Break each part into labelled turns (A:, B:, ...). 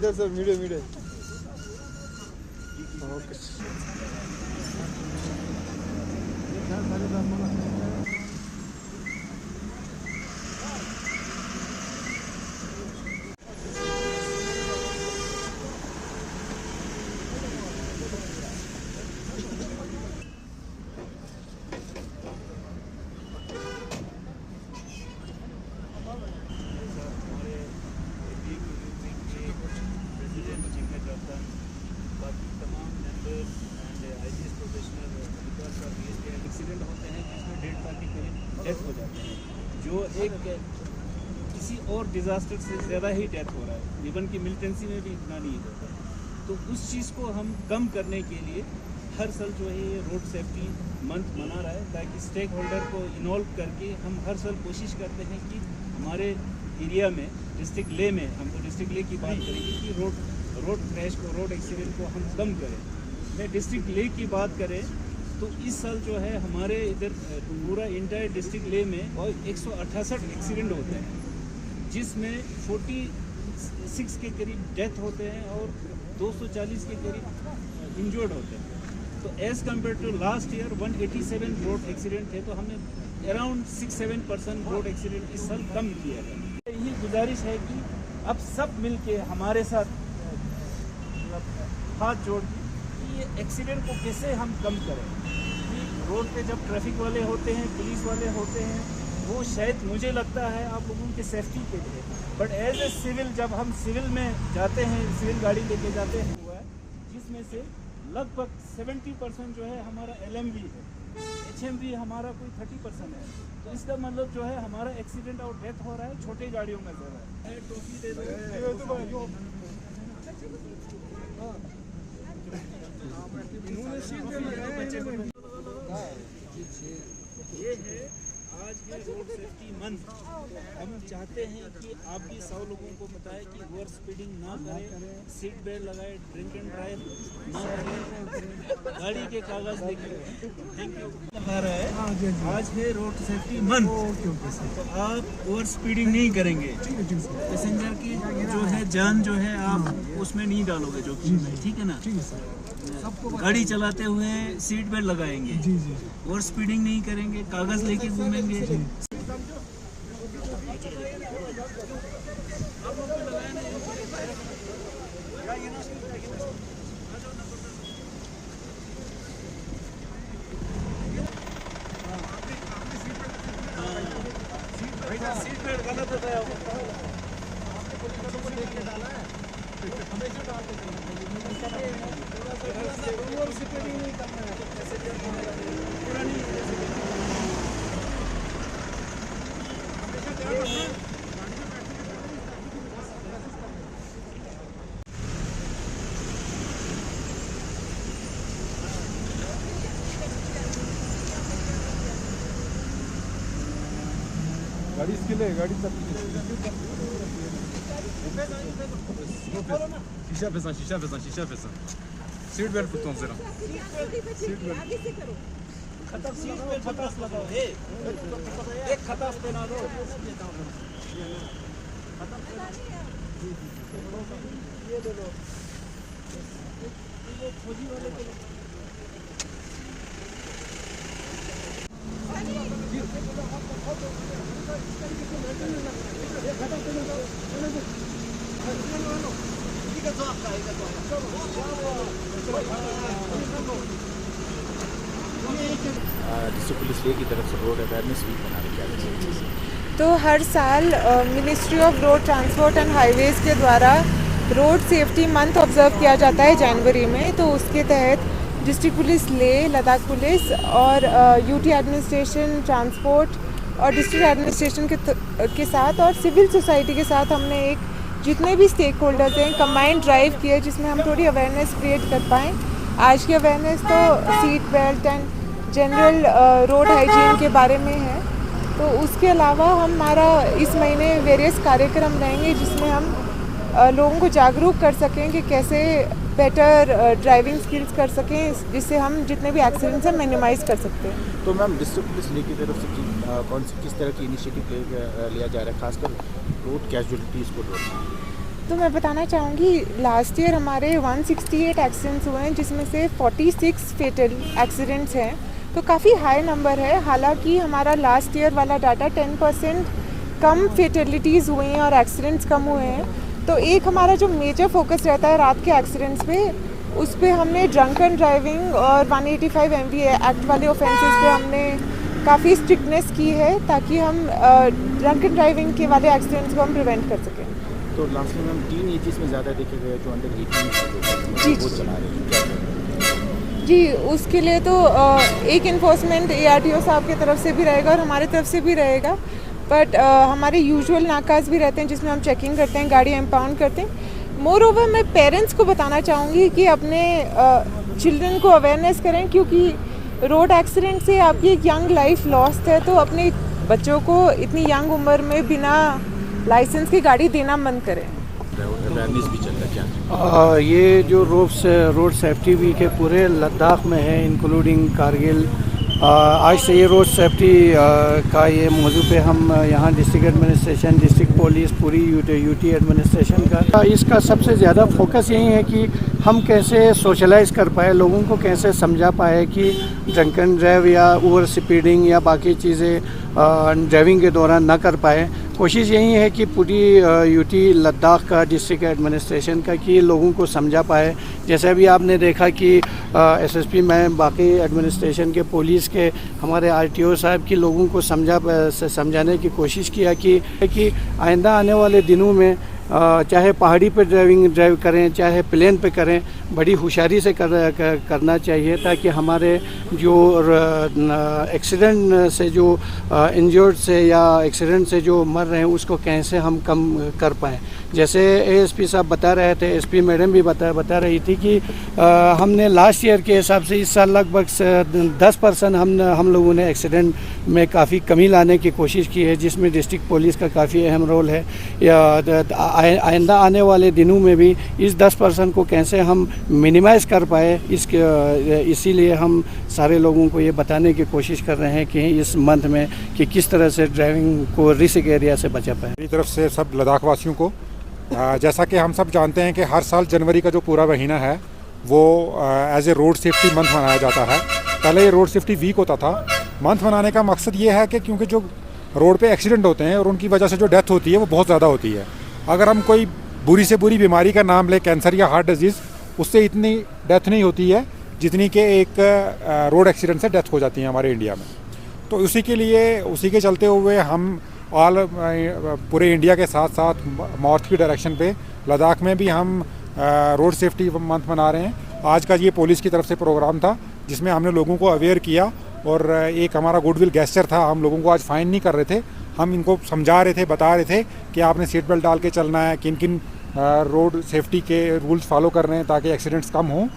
A: इधर sir media media okay
B: बाकी तमाम members and ICS professional accident होते हैं जिसमें 1.5 लाख के करीब डेथ हो जाते हैं, जो एक किसी और डिज़ास्टर से ज़्यादा ही डेथ हो रहा है। इवन की मिलिटेंसी में भी इतना नहीं होता है। तो उस चीज़ को हम कम करने के लिए हर साल जो है ये रोड सेफ्टी मंथ मना रहा है, ताकि स्टेक होल्डर को इन्वॉल्व करके हम हर साल कोशिश करते हैं कि हमारे एरिया में डिस्ट्रिक्ट ले में हमको डिस्ट्रिक्ट ले की बात करेंगे कि रोड क्रैश को, रोड एक्सीडेंट को हम कम करें। मैं डिस्ट्रिक्ट ले की बात करें तो इस साल जो है हमारे इधर पूरा इंटायर डिस्ट्रिक्ट ले में और 168 एक्सीडेंट होते हैं, जिसमें 46 के करीब डेथ होते हैं और 240 के करीब इंजर्ड होते हैं। तो as compare to last year 187 road accident थे, तो हमने अराउंड 6-7% रोड एक्सीडेंट इस साल कम किया है। यही गुजारिश है कि अब सब मिल के हमारे साथ हाथ जोड़ के ये एक्सीडेंट को कैसे हम कम करें। कि रोड पे जब ट्रैफिक वाले होते हैं, पुलिस वाले होते हैं, वो शायद मुझे लगता है आप लोगों की सेफ्टी के लिए, बट एज ए सिविल जब हम सिविल में जाते हैं, सिविल गाड़ी लेके जाते हैं हुआ है, जिसमें से लगभग 70% जो है हमारा LMV है, HMV हमारा कोई 30% है। तो इसका मतलब जो है हमारा एक्सीडेंट और डेथ हो रहा है छोटे गाड़ियों में ज़्यादा है। टोपी दे दो। ये है आज है रोड सेफ्टी मंथ। हम चाहते हैं कि आप भी 100 लोगों को बताएं कि ओवर स्पीडिंग ना करें, सीट बेल्ट लगाए, ड्रिंक एंड ड्राइव ना करें, गाड़ी के कागज लेके। थैंक यू लगा रहा है, आज है रोड सेफ्टी मंथ, तो आप ओवर स्पीडिंग नहीं करेंगे, पैसेंजर की जो है जान जो है आप उसमें नहीं डालोगे, जो ठीक है ना। गाड़ी चलाते हुए सीट बेल्ट लगाएंगे, और स्पीडिंग नहीं करेंगे, कागज लेके घूमेंगे। सीट बेल्ट गलत बताया
A: गाड़ी स्किल है, गाड़ी सब शीशा पैसा सीट बेल्ट पुतो हम जरा सीट बेल्ट
C: आगे से करो।
B: खतम सीट बेल्ट खटास लगाओ, एक खटास पहना दो। ये दे दो, ये फौजी वाले के लिए
D: डिस्ट्रिक्ट पुलिस ले की तरफ से रोड अवेयरनेस वीक मना रही है।
C: तो हर साल ministry of road transport and highways के द्वारा रोड सेफ्टी मंथ ऑब्जर्व किया जाता है जनवरी में। तो उसके तहत डिस्ट्रिक्ट पुलिस ले, लद्दाख पुलिस और यूटी एडमिनिस्ट्रेशन, ट्रांसपोर्ट और डिस्ट्रिक्ट एडमिनिस्ट्रेशन के साथ और सिविल सोसाइटी के साथ हमने एक जितने भी स्टेक होल्डर्स हैं कंबाइंड ड्राइव किया, जिसमें हम थोड़ी अवेयरनेस क्रिएट कर पाएँ। आज की अवेयरनेस तो seat belt and general road hygiene के बारे में है। तो उसके अलावा हमारा इस महीने वेरियस कार्यक्रम रहेंगे जिसमें हम लोगों को जागरूक कर सकें कि कैसे बेटर ड्राइविंग स्किल्स कर सकें, जिससे हम जितने भी एक्सीडेंट्स हैं मिनिमाइज़ कर सकते हैं।
D: तो मैम डिस्ट्रिक्ट पुलिस ले की तरफ से किस तरह की इनिशिएटिव लिया जा रहा है, खासकर रोड कैजुअलिटीज़ को रोकना?
C: तो मैं बताना चाहूँगी लास्ट ईयर हमारे 168 एक्सीडेंट्स हुए हैं, जिसमें से 46 फेटल एक्सीडेंट्स हैं, तो काफ़ी हाई नंबर है। हालांकि हमारा लास्ट ईयर वाला डाटा 10% कम फेटलिटीज़ हुई हैं और एक्सीडेंट्स कम हुए हैं। तो एक हमारा जो मेजर फोकस रहता है रात के एक्सीडेंट्स पे, उस पर हमने ड्रंकन ड्राइविंग और 185 MV एक्ट वाले ऑफेंसेस पे हमने काफ़ी स्ट्रिक्टनेस की है, ताकि हम ड्रंकन ड्राइविंग के वाले एक्सीडेंट्स को हम प्रिवेंट कर सकें।
D: तो लास्ट में हम टीन एजेस में ज़्यादा देखे गए जो अंडर 18
C: जी
D: वो चला रहे हैं।
C: जी, उसके लिए तो एक इन्फोर्समेंट ARTO साहब की तरफ से भी रहेगा और हमारी तरफ से भी रहेगा, बट हमारे यूजुअल नाकाज भी रहते हैं जिसमें हम चेकिंग करते हैं, गाड़ी इम्पाउंड करते हैं। मोर ओवर मैं पेरेंट्स को बताना चाहूँगी कि अपने चिल्ड्रन को अवेयरनेस करें, क्योंकि रोड एक्सीडेंट से आपकी एक यंग लाइफ लॉस्ट है। तो अपने बच्चों को इतनी यंग उम्र में बिना लाइसेंस की गाड़ी देना बंद करें।
D: अवेयरनेस भी चल रहा है क्या?
E: ये जो रोड सेफ्टी वीक है पूरे लद्दाख में है, इंक्लूडिंग कारगिल। आज से ये रोड सेफ्टी का ये मौजू पे हम यहाँ डिस्ट्रिक्ट एडमिनिस्ट्रेशन, डिस्ट्रिक्ट पुलिस, पूरी यूटी एडमिनिस्ट्रेशन का इसका सबसे ज़्यादा फोकस यही है कि हम कैसे सोशलाइज कर पाए, लोगों को कैसे समझा पाए कि ड्रंकन ड्राइव या ओवर स्पीडिंग या बाकी चीज़ें ड्राइविंग के दौरान ना कर पाए। कोशिश यही है कि पूरी यूटी लद्दाख का डिस्ट्रिक्ट एडमिनिस्ट्रेशन का कि लोगों को समझा पाए। जैसे अभी आपने देखा कि SSP में बाकी एडमिनिस्ट्रेशन के पुलिस के हमारे RTO साहब की लोगों को समझाने की कोशिश किया कि आइंदा आने वाले दिनों में चाहे पहाड़ी पर ड्राइव करें चाहे प्लेन पे करें, बड़ी होशियारी से करना चाहिए, ताकि हमारे जो एक्सीडेंट से जो इंजर्ड से या एक्सीडेंट से जो मर रहे हैं उसको कैसे हम कम कर पाएँ। जैसे ASP साहब बता रहे थे, SP मैडम भी बता रही थी कि हमने लास्ट ईयर के हिसाब से इस साल लगभग 10% हम लोगों ने एक्सीडेंट में काफ़ी कमी लाने की कोशिश की है, जिसमें डिस्ट्रिक्ट पुलिस का काफ़ी अहम रोल है। आइंदा आने वाले दिनों में भी इस 10% को कैसे हम मिनिमाइज़ कर पाए, इसीलिए हम सारे लोगों को ये बताने की कोशिश कर रहे हैं कि इस मंथ में कि किस तरह से ड्राइविंग को रिस्क एरिया से बचा पाए।
F: मेरी तरफ से सब लद्दाख वासियों को, जैसा कि हम सब जानते हैं कि हर साल जनवरी का जो पूरा महीना है वो as a road safety month मनाया जाता है। पहले ये रोड सेफ्टी वीक होता था। मंथ मनाने का मकसद ये है कि क्योंकि जो रोड पे एक्सीडेंट होते हैं और उनकी वजह से जो डेथ होती है वो बहुत ज़्यादा होती है। अगर हम कोई बुरी से बुरी बीमारी का नाम लें, कैंसर या हार्ट डिजीज़, उससे इतनी डेथ नहीं होती है जितनी कि एक रोड एक्सीडेंट से डेथ हो जाती है हमारे इंडिया में। तो उसी के चलते हुए हम पूरे इंडिया के साथ साथ नॉर्थ की डायरेक्शन पे लद्दाख में भी हम रोड सेफ्टी मंथ मना रहे हैं। आज का ये पुलिस की तरफ से प्रोग्राम था जिसमें हमने लोगों को अवेयर किया और एक हमारा गुडविल गेस्चर था। हम लोगों को आज फाइन नहीं कर रहे थे, हम इनको समझा रहे थे, बता रहे थे कि आपने सीट बेल्ट डाल के चलना है, किन किन रोड सेफ्टी के रूल्स फॉलो कर रहे हैं ताकि एक्सीडेंट्स कम हों।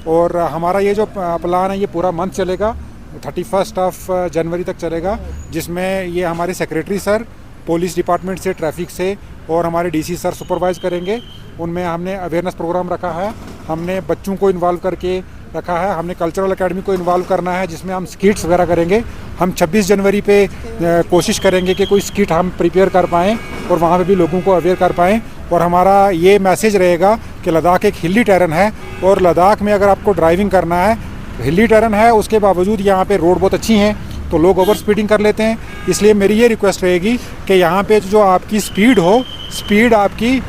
F: और हमारा ये जो प्लान है ये पूरा मंथ चलेगा, 31 जनवरी तक चलेगा, जिसमें ये हमारे सेक्रेटरी सर पुलिस डिपार्टमेंट से, ट्रैफिक से और हमारे DC सर सुपरवाइज करेंगे। उनमें हमने अवेयरनेस प्रोग्राम रखा है, हमने बच्चों को इन्वॉल्व करके रखा है, हमने कल्चरल एकेडमी को इन्वॉल्व करना है जिसमें हम स्किट्स वगैरह करेंगे। हम 26 जनवरी पे कोशिश करेंगे कि कोई स्किट हम प्रिपेयर कर पाएँ और वहाँ पे भी लोगों को अवेयर कर पाएँ। और हमारा ये मैसेज रहेगा कि लद्दाख एक हिली टेरन है और लद्दाख में अगर आपको ड्राइविंग करना है, हिली टेरन है, उसके बावजूद यहाँ पे रोड बहुत अच्छी हैं तो लोग ओवर स्पीडिंग कर लेते हैं। इसलिए मेरी ये रिक्वेस्ट रहेगी कि यहाँ पे जो आपकी स्पीड हो, स्पीड आपकी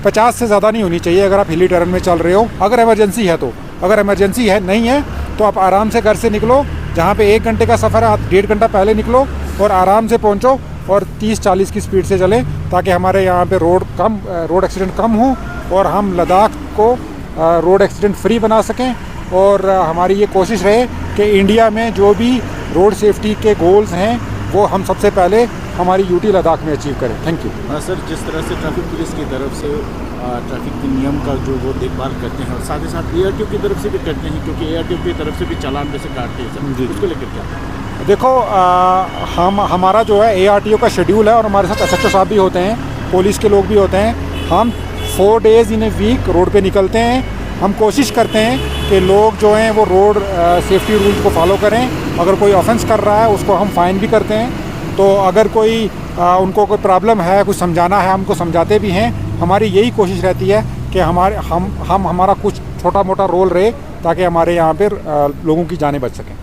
F: 50 से ज़्यादा नहीं होनी चाहिए अगर आप हिली टेरन में चल रहे हो, अगर इमरजेंसी है तो। अगर इमरजेंसी है नहीं है तो आप आराम से घर से निकलो, जहाँ पे 1 घंटे का सफ़र है आप 1.5 घंटा पहले निकलो और आराम से पहुँचो और 30-40 की स्पीड से चलें ताकि हमारे यहाँ पे रोड एक्सीडेंट कम हो और हम लद्दाख को रोड एक्सीडेंट फ्री बना सकें। और हमारी ये कोशिश रहे कि इंडिया में जो भी रोड सेफ्टी के गोल्स हैं वो हम सबसे पहले हमारी यूटी लद्दाख में अचीव करें। Thank you.
D: सर, जिस तरह से ट्रैफिक पुलिस की तरफ से ट्रैफिक के नियम का जो वो देखभाल करते हैं और साथ ही साथ ARTO की तरफ से भी करते हैं, क्योंकि ARTO की तरफ से भी चालान जैसे काटते हैं सर, उसको लेकर क्या?
F: देखो, हमारा जो है ARTO का शेड्यूल है और हमारे साथ SHO साहब भी होते हैं, पुलिस के लोग भी होते हैं। हम 4 days in a week road पे निकलते हैं। हम कोशिश करते हैं कि लोग जो हैं वो रोड सेफ्टी रूल्स को फॉलो करें। अगर कोई ऑफेंस कर रहा है उसको हम फ़ाइन भी करते हैं। तो अगर कोई उनको कोई प्रॉब्लम है, कुछ समझाना है, हमको समझाते भी हैं। हमारी यही कोशिश रहती है कि हमारा कुछ छोटा मोटा रोल रहे ताकि हमारे यहाँ पर लोगों की जानें बच सकें।